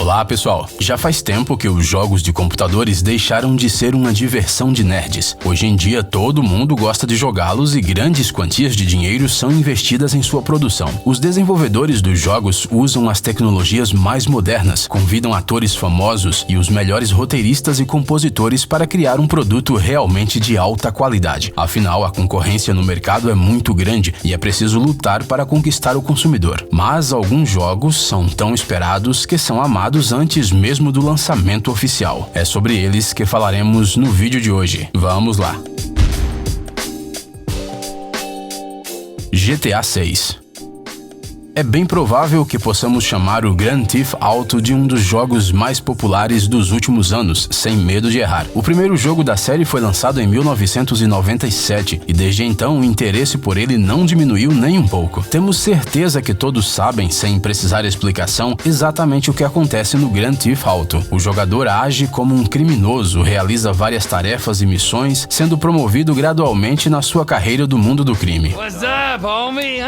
Olá pessoal, já faz tempo que os jogos de computadores deixaram de ser uma diversão de nerds. Hoje em dia todo mundo gosta de jogá-los e grandes quantias de dinheiro são investidas em sua produção. Os desenvolvedores dos jogos usam as tecnologias mais modernas, convidam atores famosos e os melhores roteiristas e compositores para criar um produto realmente de alta qualidade. Afinal, a concorrência no mercado é muito grande e é preciso lutar para conquistar o consumidor. Mas alguns jogos são tão esperados que são amados antes mesmo do lançamento oficial. É sobre eles que falaremos no vídeo de hoje. Vamos lá! GTA 6. É bem provável que possamos chamar o Grand Theft Auto de um dos jogos mais populares dos últimos anos, sem medo de errar. O primeiro jogo da série foi lançado em 1997 e desde então o interesse por ele não diminuiu nem um pouco. Temos certeza que todos sabem, sem precisar explicação, exatamente o que acontece no Grand Theft Auto. O jogador age como um criminoso, realiza várias tarefas e missões, sendo promovido gradualmente na sua carreira do mundo do crime. What's up, homie?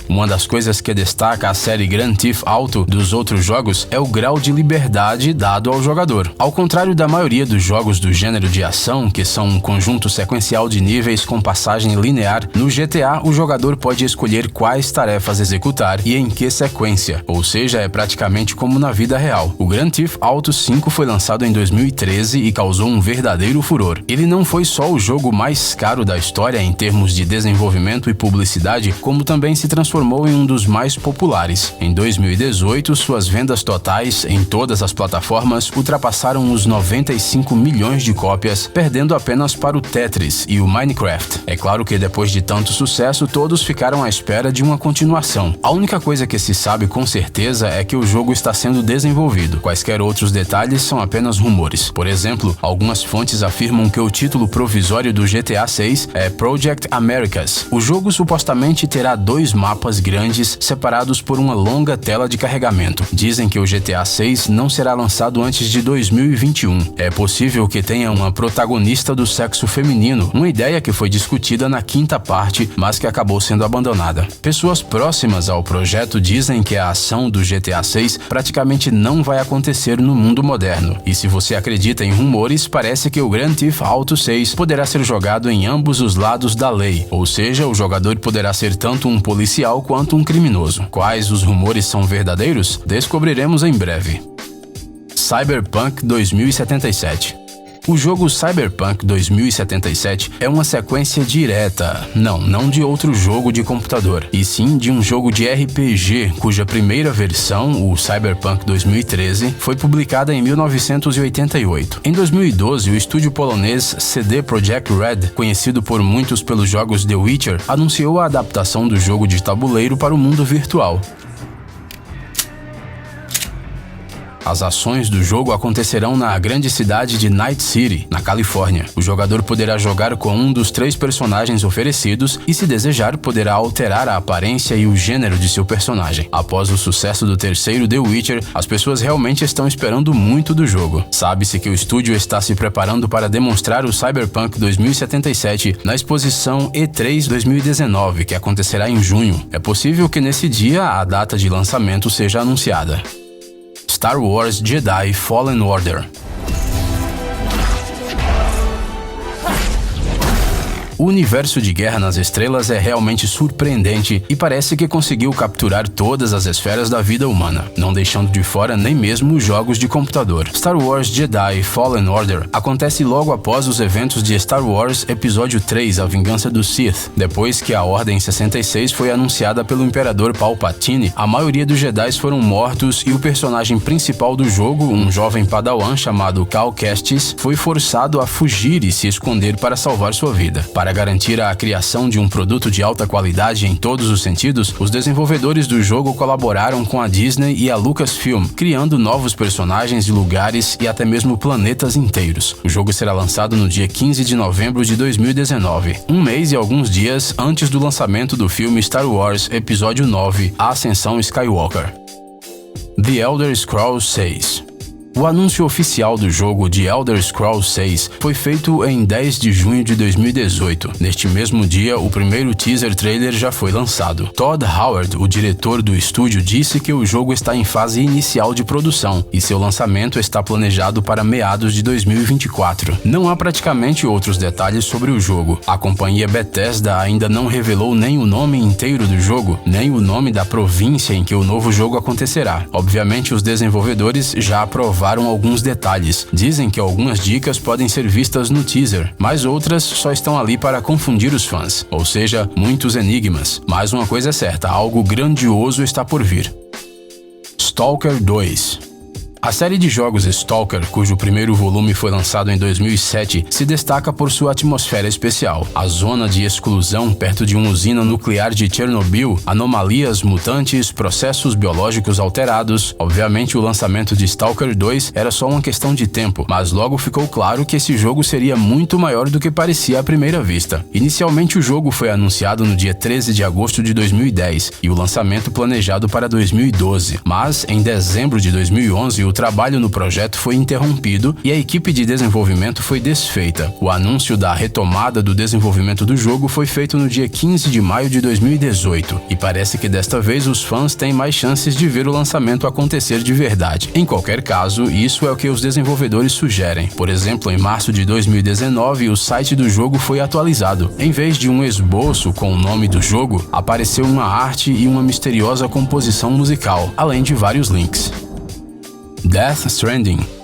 Uma das coisas que destaca a série Grand Theft Auto dos outros jogos é o grau de liberdade dado ao jogador. Ao contrário da maioria dos jogos do gênero de ação, que são um conjunto sequencial de níveis com passagem linear, no GTA o jogador pode escolher quais tarefas executar e em que sequência, ou seja, é praticamente como na vida real. O Grand Theft Auto 5 foi lançado em 2013 e causou um verdadeiro furor. Ele não foi só o jogo mais caro da história em termos de desenvolvimento e publicidade, como também se transformou em um dos mais populares. Em 2018, suas vendas totais em todas as plataformas ultrapassaram os 95 milhões de cópias, perdendo apenas para o Tetris e o Minecraft. É claro que depois de tanto sucesso, todos ficaram à espera de uma continuação. A única coisa que se sabe com certeza é que o jogo está sendo desenvolvido. Quaisquer outros detalhes são apenas rumores. Por exemplo, algumas fontes afirmam que o título provisório do GTA 6 é Project Americas. O jogo supostamente terá 2 mapas grandes separados por uma longa tela de carregamento. Dizem que o GTA 6 não será lançado antes de 2021. É possível que tenha uma protagonista do sexo feminino, uma ideia que foi discutida na 5ª parte, mas que acabou sendo abandonada. Pessoas próximas ao projeto dizem que a ação do GTA 6 praticamente não vai acontecer no mundo moderno. E se você acredita em rumores, parece que o Grand Theft Auto 6 poderá ser jogado em ambos os lados da lei, ou seja, o jogador poderá ser tanto um policial quanto um criminoso. Quais os rumores são verdadeiros? Descobriremos em breve. Cyberpunk 2077. O jogo Cyberpunk 2077 é uma sequência direta, não de outro jogo de computador, e sim de um jogo de RPG, cuja primeira versão, o Cyberpunk 2013, foi publicada em 1988. Em 2012, o estúdio polonês CD Projekt Red, conhecido por muitos pelos jogos The Witcher, anunciou a adaptação do jogo de tabuleiro para o mundo virtual. As ações do jogo acontecerão na grande cidade de Night City, na Califórnia. O jogador poderá jogar com um dos 3 personagens oferecidos e, se desejar, poderá alterar a aparência e o gênero de seu personagem. Após o sucesso do terceiro The Witcher, as pessoas realmente estão esperando muito do jogo. Sabe-se que o estúdio está se preparando para demonstrar o Cyberpunk 2077 na exposição E3 2019, que acontecerá em junho. É possível que nesse dia a data de lançamento seja anunciada. Star Wars Jedi Fallen Order. O universo de Guerra nas Estrelas é realmente surpreendente e parece que conseguiu capturar todas as esferas da vida humana, não deixando de fora nem mesmo os jogos de computador. Star Wars Jedi Fallen Order acontece logo após os eventos de Star Wars Episódio 3, A Vingança dos Sith. Depois que a Ordem 66 foi anunciada pelo Imperador Palpatine, a maioria dos Jedi foram mortos e o personagem principal do jogo, um jovem padawan chamado Cal Kestis, foi forçado a fugir e se esconder para salvar sua vida. Para garantir a criação de um produto de alta qualidade em todos os sentidos, os desenvolvedores do jogo colaboraram com a Disney e a Lucasfilm, criando novos personagens e lugares e até mesmo planetas inteiros. O jogo será lançado no dia 15 de novembro de 2019, um mês e alguns dias antes do lançamento do filme Star Wars Episódio 9, A Ascensão Skywalker. The Elder Scrolls 6. O anúncio oficial do jogo The Elder Scrolls 6 foi feito em 10 de junho de 2018. Neste mesmo dia, o primeiro teaser trailer já foi lançado. Todd Howard, o diretor do estúdio, disse que o jogo está em fase inicial de produção e seu lançamento está planejado para meados de 2024. Não há praticamente outros detalhes sobre o jogo. A companhia Bethesda ainda não revelou nem o nome inteiro do jogo, nem o nome da província em que o novo jogo acontecerá. Obviamente, os desenvolvedores já aprovaram alguns detalhes. Dizem que algumas dicas podem ser vistas no teaser, mas outras só estão ali para confundir os fãs. Ou seja, muitos enigmas. Mas uma coisa é certa, algo grandioso está por vir. Stalker 2. A série de jogos Stalker, cujo primeiro volume foi lançado em 2007, se destaca por sua atmosfera especial. A zona de exclusão perto de uma usina nuclear de Chernobyl, anomalias mutantes, processos biológicos alterados. Obviamente, o lançamento de Stalker 2 era só uma questão de tempo, mas logo ficou claro que esse jogo seria muito maior do que parecia à primeira vista. Inicialmente, o jogo foi anunciado no dia 13 de agosto de 2010 e o lançamento planejado para 2012, mas em dezembro de 2011, o trabalho no projeto foi interrompido e a equipe de desenvolvimento foi desfeita. O anúncio da retomada do desenvolvimento do jogo foi feito no dia 15 de maio de 2018 e parece que desta vez os fãs têm mais chances de ver o lançamento acontecer de verdade. Em qualquer caso, isso é o que os desenvolvedores sugerem. Por exemplo, em março de 2019, o site do jogo foi atualizado. Em vez de um esboço com o nome do jogo, apareceu uma arte e uma misteriosa composição musical, além de vários links. Death Stranding.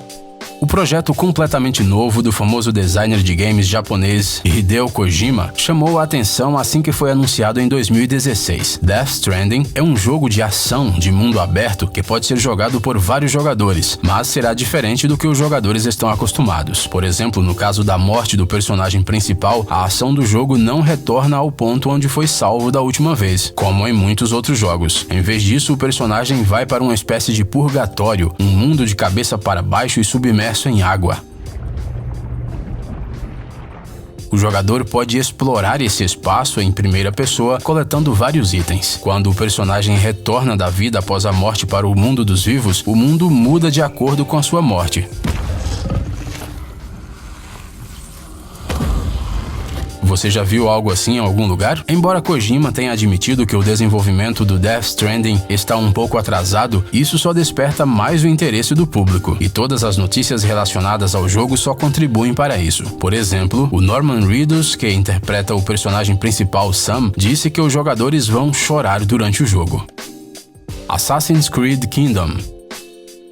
O projeto completamente novo do famoso designer de games japonês Hideo Kojima chamou a atenção assim que foi anunciado em 2016. Death Stranding é um jogo de ação de mundo aberto que pode ser jogado por vários jogadores, mas será diferente do que os jogadores estão acostumados. Por exemplo, no caso da morte do personagem principal, a ação do jogo não retorna ao ponto onde foi salvo da última vez, como em muitos outros jogos. Em vez disso, o personagem vai para uma espécie de purgatório, um mundo de cabeça para baixo e submerso em água. O jogador pode explorar esse espaço em primeira pessoa, coletando vários itens. Quando o personagem retorna da vida após a morte para o mundo dos vivos, o mundo muda de acordo com a sua morte. Você já viu algo assim em algum lugar? Embora Kojima tenha admitido que o desenvolvimento do Death Stranding está um pouco atrasado, isso só desperta mais o interesse do público, e todas as notícias relacionadas ao jogo só contribuem para isso. Por exemplo, o Norman Reedus, que interpreta o personagem principal Sam, disse que os jogadores vão chorar durante o jogo. Assassin's Creed Kingdom.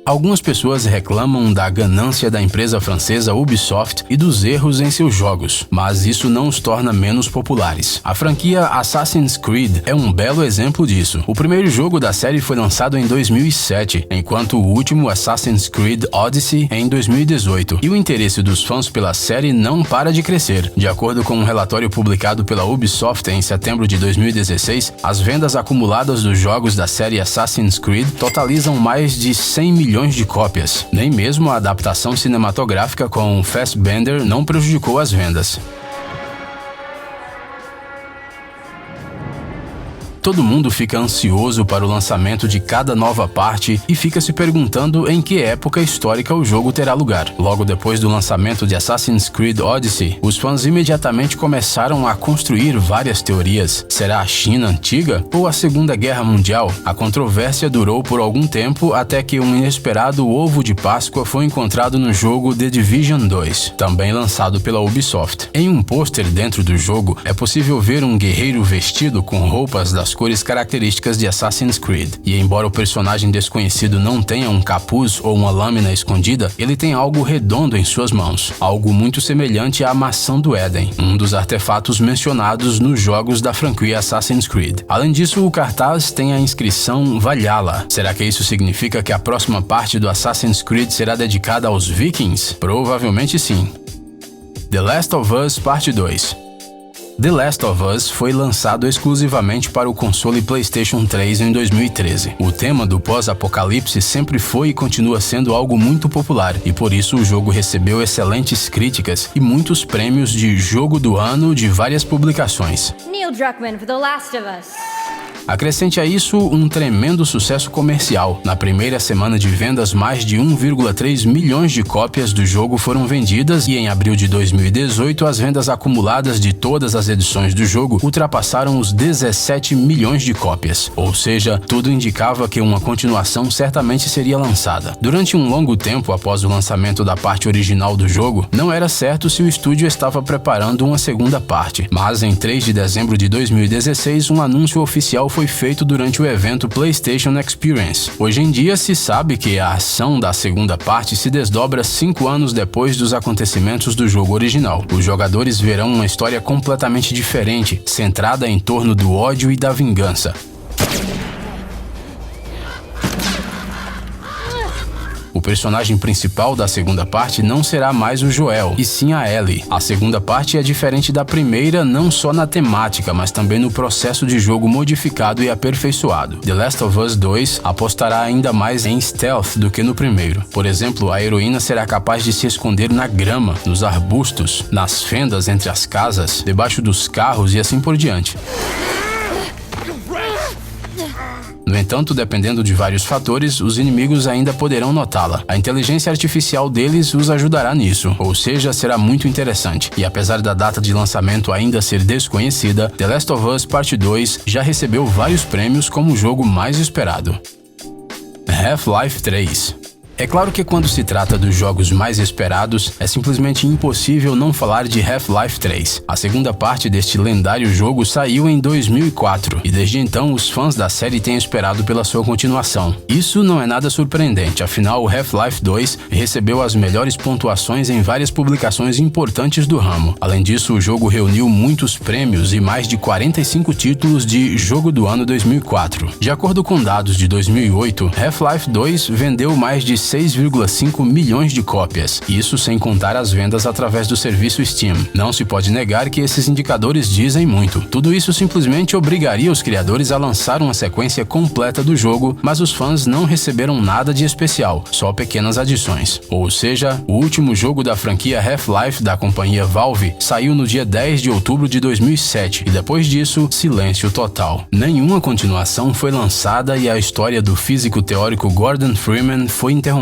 Algumas pessoas reclamam da ganância da empresa francesa Ubisoft e dos erros em seus jogos, mas isso não os torna menos populares. A franquia Assassin's Creed é um belo exemplo disso. O primeiro jogo da série foi lançado em 2007, enquanto o último, Assassin's Creed Odyssey, em 2018, e o interesse dos fãs pela série não para de crescer. De acordo com um relatório publicado pela Ubisoft em setembro de 2016, as vendas acumuladas dos jogos da série Assassin's Creed totalizam mais de 100 milhões de cópias. Nem mesmo a adaptação cinematográfica com Fassbender não prejudicou as vendas. Todo mundo fica ansioso para o lançamento de cada nova parte e fica se perguntando em que época histórica o jogo terá lugar. Logo depois do lançamento de Assassin's Creed Odyssey, os fãs imediatamente começaram a construir várias teorias. Será a China antiga ou a Segunda Guerra Mundial? A controvérsia durou por algum tempo até que um inesperado ovo de Páscoa foi encontrado no jogo The Division 2, também lançado pela Ubisoft. Em um pôster dentro do jogo, é possível ver um guerreiro vestido com roupas das cores características de Assassin's Creed. E embora o personagem desconhecido não tenha um capuz ou uma lâmina escondida, ele tem algo redondo em suas mãos, algo muito semelhante à maçã do Éden, um dos artefatos mencionados nos jogos da franquia Assassin's Creed. Além disso, o cartaz tem a inscrição Valhalla. Será que isso significa que a próxima parte do Assassin's Creed será dedicada aos Vikings? Provavelmente sim. The Last of Us Parte 2. The Last of Us foi lançado exclusivamente para o console PlayStation 3 em 2013. O tema do pós-apocalipse sempre foi e continua sendo algo muito popular, e por isso o jogo recebeu excelentes críticas e muitos prêmios de jogo do ano de várias publicações. Neil Druckmann for The Last of Us. Acrescente a isso um tremendo sucesso comercial. Na primeira semana de vendas, mais de 1,3 milhões de cópias do jogo foram vendidas e em abril de 2018 as vendas acumuladas de todas as edições do jogo ultrapassaram os 17 milhões de cópias. Ou seja, tudo indicava que uma continuação certamente seria lançada. Durante um longo tempo após o lançamento da parte original do jogo, não era certo se o estúdio estava preparando uma segunda parte, mas em 3 de dezembro de 2016 um anúncio oficial foi feito durante o evento PlayStation Experience. Hoje em dia se sabe que a ação da segunda parte se desdobra 5 anos depois dos acontecimentos do jogo original. Os jogadores verão uma história completamente diferente, centrada em torno do ódio e da vingança. O personagem principal da segunda parte não será mais o Joel, e sim a Ellie. A segunda parte é diferente da primeira não só na temática, mas também no processo de jogo modificado e aperfeiçoado. The Last of Us 2 apostará ainda mais em stealth do que no primeiro. Por exemplo, a heroína será capaz de se esconder na grama, nos arbustos, nas fendas entre as casas, debaixo dos carros e assim por diante. No entanto, dependendo de vários fatores, os inimigos ainda poderão notá-la. A inteligência artificial deles os ajudará nisso, ou seja, será muito interessante. E apesar da data de lançamento ainda ser desconhecida, The Last of Us Part 2 já recebeu vários prêmios como o jogo mais esperado. Half-Life 3. É claro que quando se trata dos jogos mais esperados, é simplesmente impossível não falar de Half-Life 3. A segunda parte deste lendário jogo saiu em 2004 e desde então os fãs da série têm esperado pela sua continuação. Isso não é nada surpreendente, afinal o Half-Life 2 recebeu as melhores pontuações em várias publicações importantes do ramo. Além disso, o jogo reuniu muitos prêmios e mais de 45 títulos de Jogo do Ano 2004. De acordo com dados de 2008, Half-Life 2 vendeu mais de 6,5 milhões de cópias, isso sem contar as vendas através do serviço Steam. Não se pode negar que esses indicadores dizem muito. Tudo isso simplesmente obrigaria os criadores a lançar uma sequência completa do jogo, mas os fãs não receberam nada de especial, só pequenas adições. Ou seja, o último jogo da franquia Half-Life da companhia Valve saiu no dia 10 de outubro de 2007 e depois disso, silêncio total. Nenhuma continuação foi lançada e a história do físico teórico Gordon Freeman foi interrompida.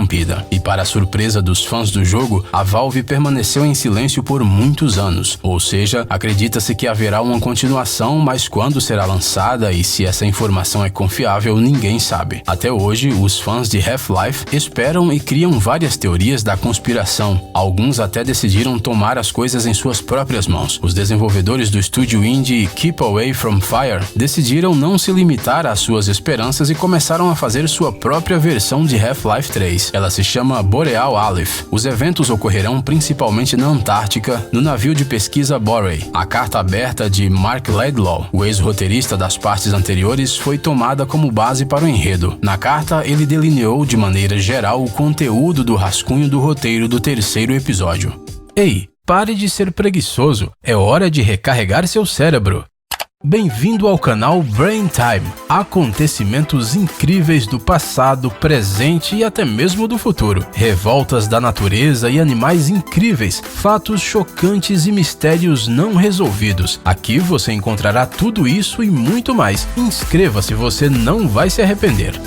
E para a surpresa dos fãs do jogo, a Valve permaneceu em silêncio por muitos anos. Ou seja, acredita-se que haverá uma continuação, mas quando será lançada e se essa informação é confiável, ninguém sabe. Até hoje, os fãs de Half-Life esperam e criam várias teorias da conspiração. Alguns até decidiram tomar as coisas em suas próprias mãos. Os desenvolvedores do estúdio indie Keep Away From Fire decidiram não se limitar às suas esperanças e começaram a fazer sua própria versão de Half-Life 3. Ela se chama Boreal Aleph. Os eventos ocorrerão principalmente na Antártica, no navio de pesquisa Borey. A carta aberta de Mark Laidlaw, o ex-roteirista das partes anteriores, foi tomada como base para o enredo. Na carta, ele delineou de maneira geral o conteúdo do rascunho do roteiro do terceiro episódio. Ei, pare de ser preguiçoso, é hora de recarregar seu cérebro. Bem-vindo ao canal Brain Time. Acontecimentos incríveis do passado, presente e até mesmo do futuro. Revoltas da natureza e animais incríveis, fatos chocantes e mistérios não resolvidos. Aqui você encontrará tudo isso e muito mais. Inscreva-se, você não vai se arrepender.